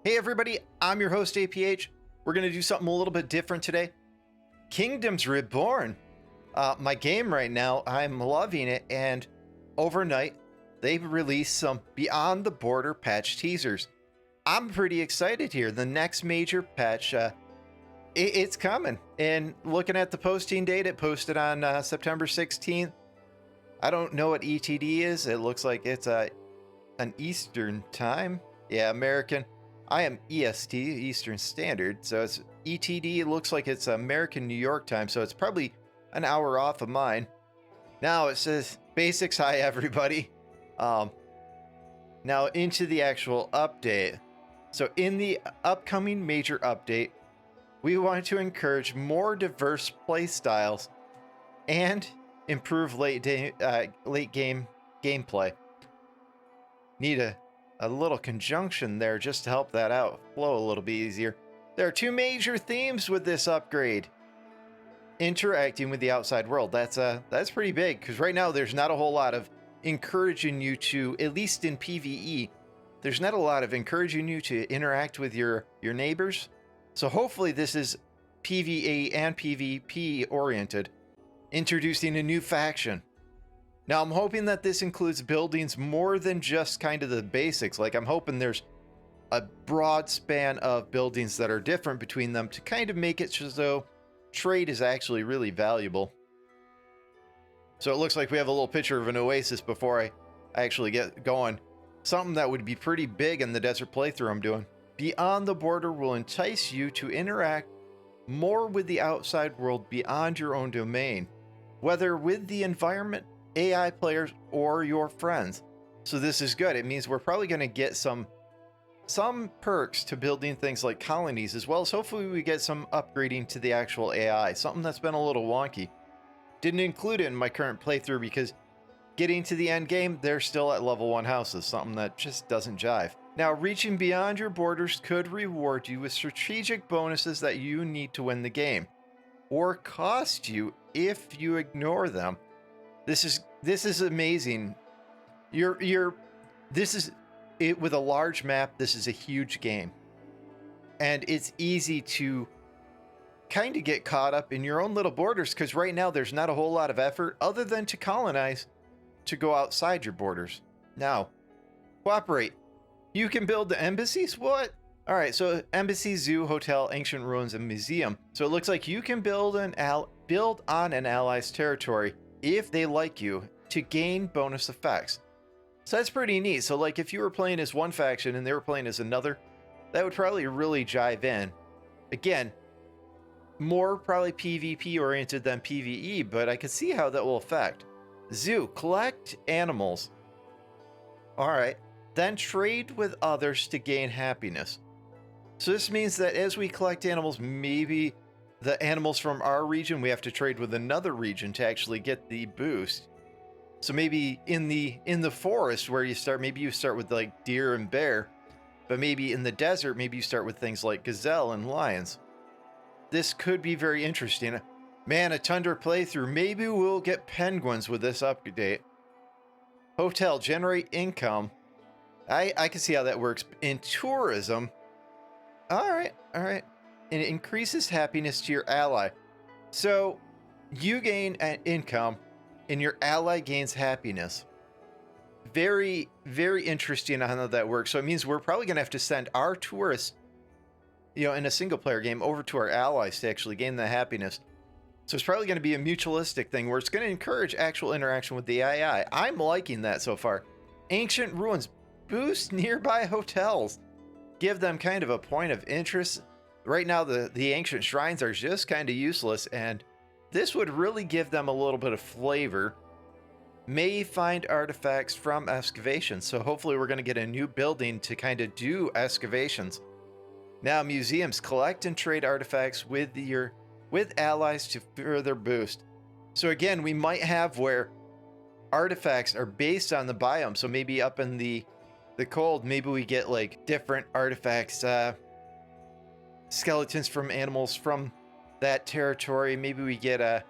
Hey everybody, I'm your host APH. We're going to do something a little bit different today. Kingdoms Reborn. My game right now, I'm loving it, and overnight, they released some Beyond the Border patch teasers. I'm pretty excited here. The next major patch, it's coming. And looking at the posting date, it posted on September 16th. I don't know what ETD is. It looks like it's an Eastern time. Yeah, American. I am EST, Eastern Standard, so it's ETD. It looks like it's American New York time, so it's probably an hour off of mine. Now it says basics. Hi everybody. Now into the actual update. So in the upcoming major update, we want to encourage more diverse play styles and improve late game gameplay. Need a little conjunction there just to help that out flow a little bit easier. There are two major themes with this upgrade. Interacting with the outside world. That's pretty big, because right now there's not a whole lot of encouraging you to, at least in PvE, there's not a lot of encouraging you to interact with your neighbors. So hopefully this is PvE and PvP oriented, introducing a new faction. Now, I'm hoping that this includes buildings more than just kind of the basics. Like, I'm hoping there's a broad span of buildings that are different between them to kind of make it so trade is actually really valuable. So it looks like we have a little picture of an Oasis before I actually get going. Something that would be pretty big in the desert playthrough I'm doing. Beyond the Border will entice you to interact more with the outside world beyond your own domain, whether with the environment, AI players, or your friends. So this is good. It means we're probably going to get some perks to building things like colonies, as well as hopefully we get some upgrading to the actual AI, something that's been a little wonky. Didn't include it in my current playthrough because getting to the end game, they're still at level 1 houses, something that just doesn't jive. Now, reaching beyond your borders could reward you with strategic bonuses that you need to win the game, or cost you if you ignore them. This is amazing. This is it with a large map. This is a huge game, and it's easy to kind of get caught up in your own little borders, because right now there's not a whole lot of effort other than to colonize, to go outside your borders. Now, cooperate. You can build the embassies. What? All right, so embassy, zoo, hotel, ancient ruins, and museum. So it looks like you can build on an ally's territory if they like you to gain bonus effects. So that's pretty neat. So like if you were playing as one faction and they were playing as another, that would probably really jive in. Again, more probably PvP oriented than PvE, but I could see how that will affect. Zoo, collect animals. All right, then trade with others to gain happiness. So this means that as we collect animals, maybe the animals from our region, we have to trade with another region to actually get the boost. So maybe in the forest where you start, maybe you start with like deer and bear, but maybe in the desert, maybe you start with things like gazelle and lions. This could be very interesting. Man, a Tundra playthrough. Maybe we'll get penguins with this update. Hotel, generate income. I can see how that works. In tourism, all right. And it increases happiness to your ally. So you gain an income and your ally gains happiness. Very, very interesting on how that works. So it means we're probably going to have to send our tourists, in a single player game over to our allies to actually gain the happiness. So it's probably going to be a mutualistic thing where it's going to encourage actual interaction with the AI. I'm liking that so far. Ancient ruins, boost nearby hotels. Give them kind of a point of interest. Right now, the ancient shrines are just kind of useless, and this would really give them a little bit of flavor. May find artifacts from excavations, so hopefully we're going to get a new building to kind of do excavations. Now, museums, collect and trade artifacts with allies to further boost. So again, we might have where artifacts are based on the biome. So maybe up in the cold, maybe we get like different artifacts, skeletons from animals from that territory. Maybe we get a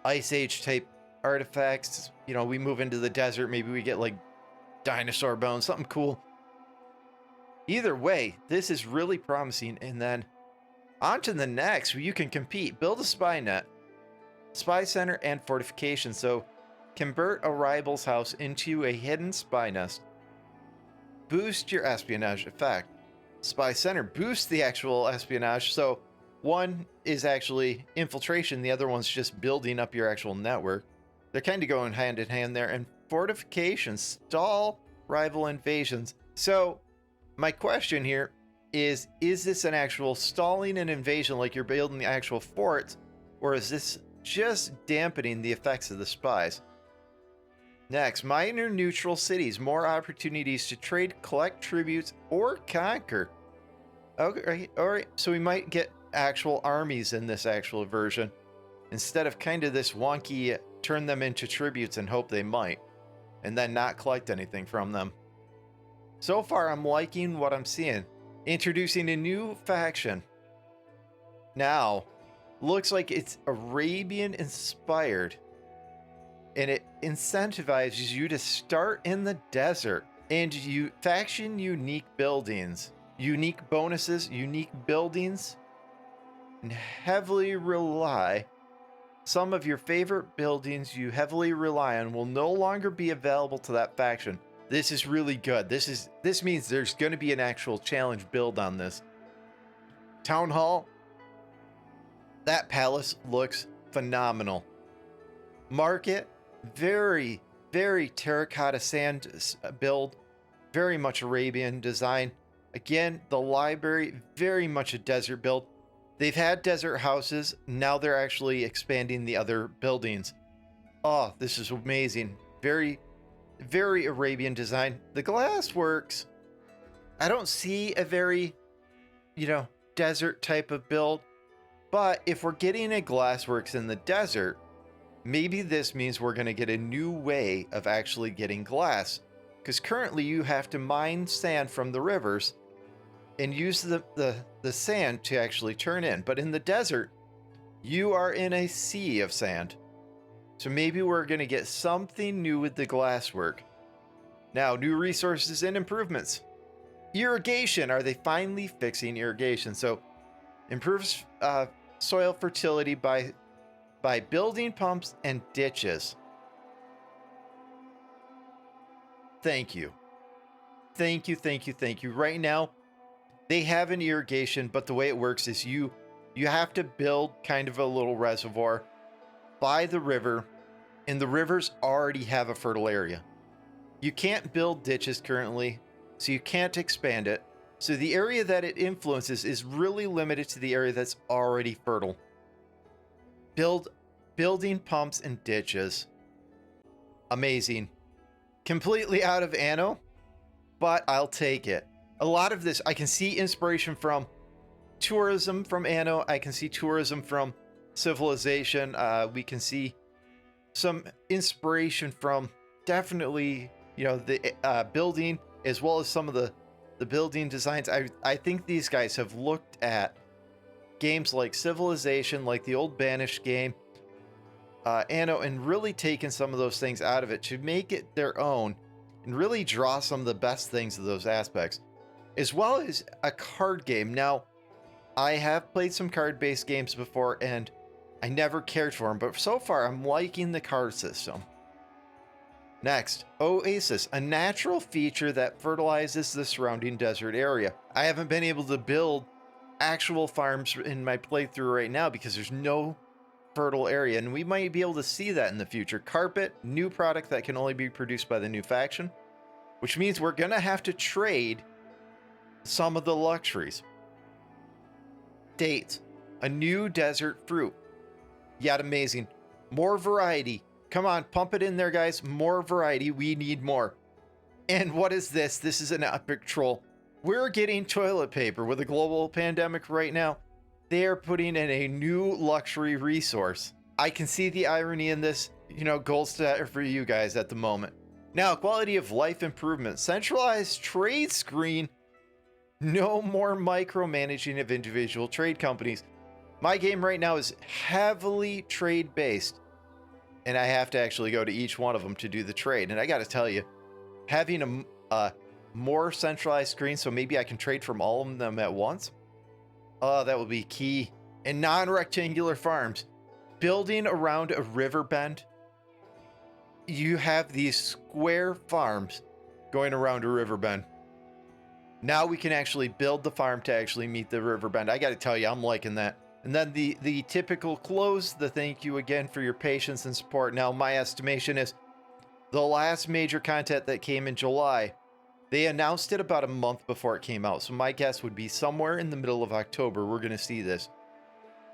Ice Age type artifacts. We move into the desert, maybe we get like dinosaur bones, something cool. Either way, this is really promising. And then on to the next, where you can compete. Build a spy net, spy center, and fortification. So convert a rival's house into a hidden spy nest. Boost your espionage effect. Spy center boosts the actual espionage. So one is actually infiltration, the other one's just building up your actual network. They're kind of going hand in hand there. And fortification, stall rival invasions. So my question here is this an actual stalling an invasion like you're building the actual forts, or is this just dampening the effects of the spies? Next, minor neutral cities, more opportunities to trade, collect tributes, or conquer. Okay, all right, so we might get actual armies in this actual version instead of kind of this wonky turn them into tributes and hope they might, and then not collect anything from them. So far, I'm liking what I'm seeing. Introducing a new faction. Now, looks like it's Arabian inspired, and it incentivizes you to start in the desert, and you faction unique buildings, unique bonuses, unique buildings, and heavily rely. Some of your favorite buildings you heavily rely on will no longer be available to that faction. This is really good. This means there's going to be an actual challenge build on this. Town Hall. That palace looks phenomenal. Market, very, very terracotta sand build. Very much Arabian design. Again, the library, very much a desert build. They've had desert houses. Now they're actually expanding the other buildings. Oh, this is amazing. Very, very Arabian design. The Glassworks, I don't see a very, desert type of build. But if we're getting a Glassworks in the desert, maybe this means we're going to get a new way of actually getting glass. Because currently you have to mine sand from the rivers and use the sand to actually turn in. But in the desert, you are in a sea of sand. So maybe we're going to get something new with the glasswork. Now, new resources and improvements. Irrigation. Are they finally fixing irrigation? So improves soil fertility by building pumps and ditches. Thank you. Thank you, thank you, thank you. Right now, they have an irrigation, but the way it works is you have to build kind of a little reservoir by the river, and the rivers already have a fertile area. You can't build ditches currently, so you can't expand it. So the area that it influences is really limited to the area that's already fertile. Building pumps and ditches. Amazing. Completely out of Anno, but I'll take it. A lot of this, I can see inspiration from tourism from Anno. I can see tourism from Civilization. We can see some inspiration from definitely, the building, as well as some of the building designs. I think these guys have looked at games like Civilization, like the old Banished game, Anno, and really taken some of those things out of it to make it their own and really draw some of the best things of those aspects, as well as a card game. Now, I have played some card-based games before, and I never cared for them, but so far I'm liking the card system. Next, Oasis, a natural feature that fertilizes the surrounding desert area. I haven't been able to build actual farms in my playthrough right now because there's no fertile area, and we might be able to see that in the future. Carpet, new product that can only be produced by the new faction, which means we're gonna have to trade some of the luxuries. Dates, a new desert fruit. Yet amazing. More variety. Come on, pump it in there, guys. More variety. We need more. And what is this? This is an epic troll. We're getting toilet paper with a global pandemic right now. They are putting in a new luxury resource. I can see the irony in this, gold stat for you guys at the moment. Now, quality of life improvement. Centralized trade screen. No more micromanaging of individual trade companies. My game right now is heavily trade based, and I have to actually go to each one of them to do the trade. And I got to tell you, having a more centralized screens, so maybe I can trade from all of them at once. Oh, that would be key. And non-rectangular farms. Building around a river bend, you have these square farms going around a river bend. Now we can actually build the farm to actually meet the river bend. I got to tell you, I'm liking that. And then the typical close, the thank you again for your patience and support. Now, my estimation is the last major content that came in July, they announced it about a month before it came out. So my guess would be somewhere in the middle of October, we're going to see this.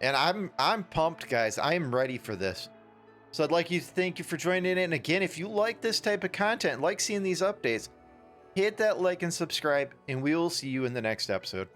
And I'm pumped, guys. I am ready for this. So I'd like you to thank you for joining in. And again, if you like this type of content, like seeing these updates, hit that like and subscribe, and we will see you in the next episode.